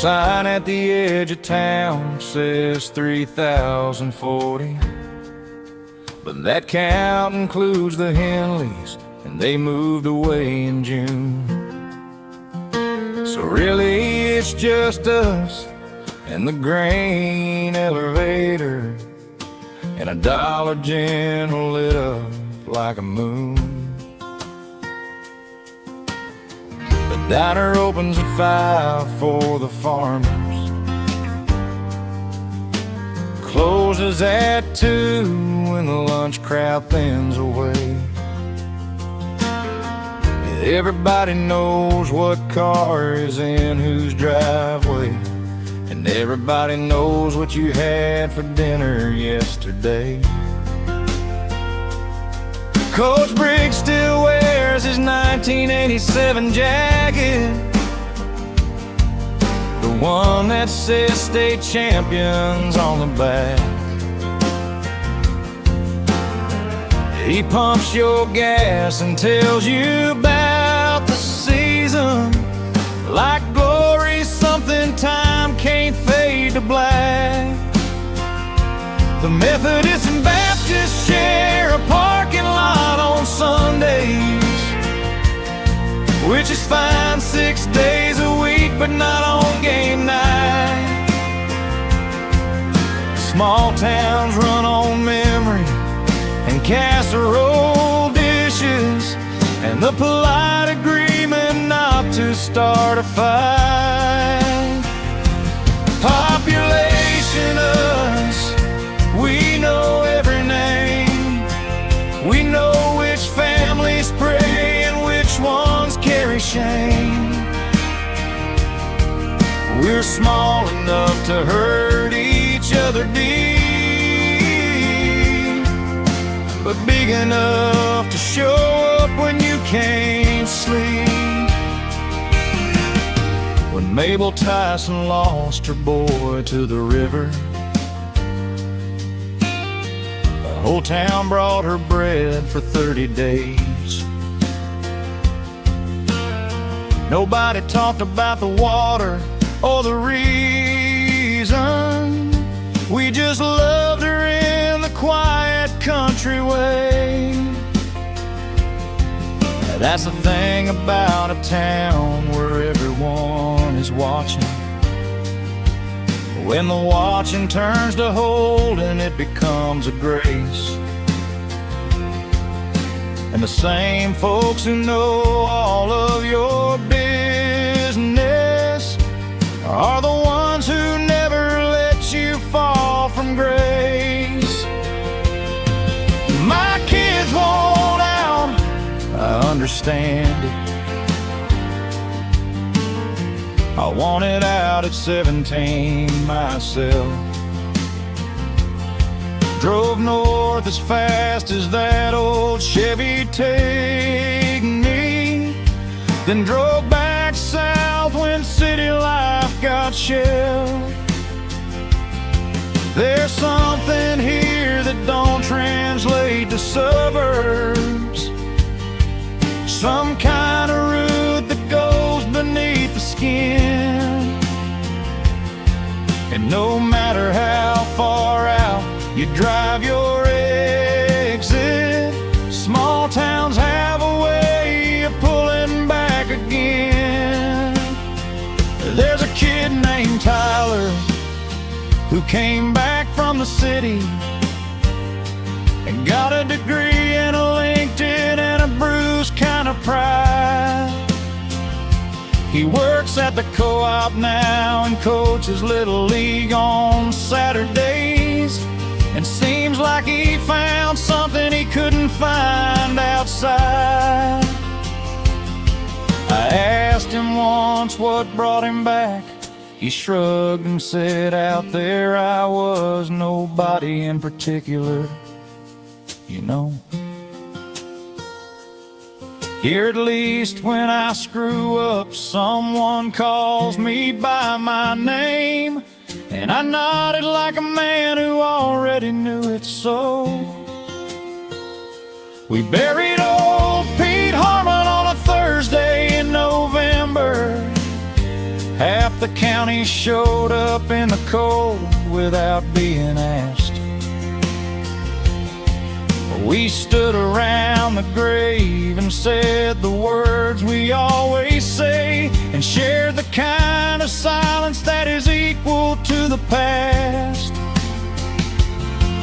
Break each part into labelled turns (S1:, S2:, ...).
S1: sign at the edge of town says 3,040, but that count includes the Henleys, and they moved away in June. So really it's just us and the grain elevator and a Dollar General lit up like a moon. The diner opens at 5 for the farmers, closes at 2 when the lunch crowd thins away. Everybody knows what car is in whose driveway, and everybody knows what you had for dinner yesterday. Coach Briggs still wears his 1987 jacket, the one that says state champions on the back. He pumps your gas and tells you about the season like glory, something time can't fade to black. The Methodists and Baptists share a parking lot on Sundays, which is fine 6 days a week, but not on game night. Small towns run on memory and casserole dishes, and the polite agreement not to start a fight. Population us, we know every name. We know which families pray and which ones carry shame. We're small enough to hurt each other deep, but big enough to show up when you can't sleep. When Mabel Tyson lost her boy to the river, the whole town brought her bread for 30 days. Nobody talked about the water or the reason. We just loved her in the quiet country way. That's the thing about a town where everyone is watching. When the watching turns to holding, it becomes a grace. And the same folks who know all of your business are the ones who never let you fall from grace. My kids want out, I understand it. I wanted out at 17 myself. Drove north as fast as that old Chevy'd take me, then drove back south when city life got shelved. There's something here that don't translate to suburbs, some kind of root that goes beneath the skin. And no matter how far out you drive your exit, small towns have a way of pulling back again. There's a kid named Tyler who came back from the city and got a degree and a LinkedIn and a bruised kind of pride. He works at the co-op now and coaches Little League on Saturdays, and seems like he found something he couldn't find outside. I asked him once what brought him back. He shrugged and said, out there I was nobody in particular, you know. Here at least when I screw up, someone calls me by my name, and I nodded like a man who already knew it so. We buried old Pete Harmon on a Thursday in November, Half the county showed up in the cold without being asked. We stood around the grave and said the words we always say, and shared the kind of silence that is equal to the past.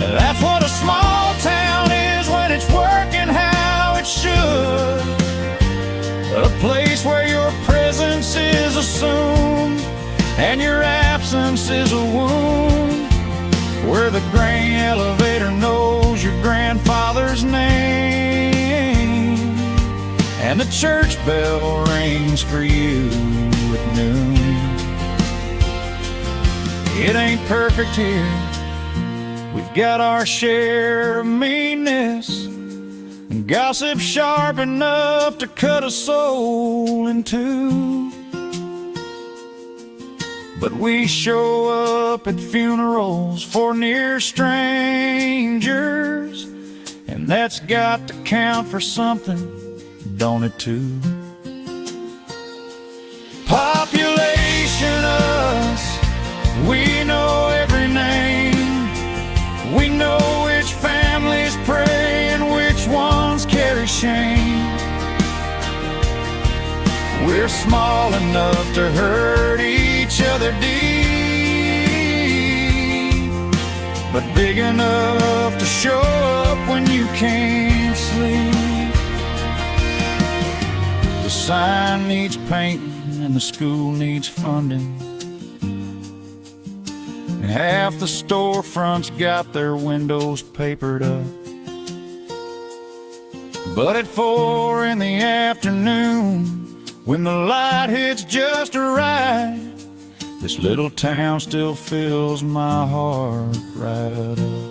S1: That's what a small town is when it's working how it should. A place where your presence is assumed and your absence is a wound. Where the grain elevator knows your grandfather's name, and the church bell rings for you at noon. It ain't perfect here. We've got our share of meanness and gossip sharp enough to cut a soul in two. But we show up at funerals for near strangers, and that's got to count for something, don't it too? Population us, we know every name. We know which families pray and which ones carry shame. We're small enough to hurt each other deep, but big enough to show up when you can't sleep. The sign needs painting and the school needs funding, and half the storefronts got their windows papered up. But at 4 in the afternoon, when the light hits just right, this little town still fills my heart right up.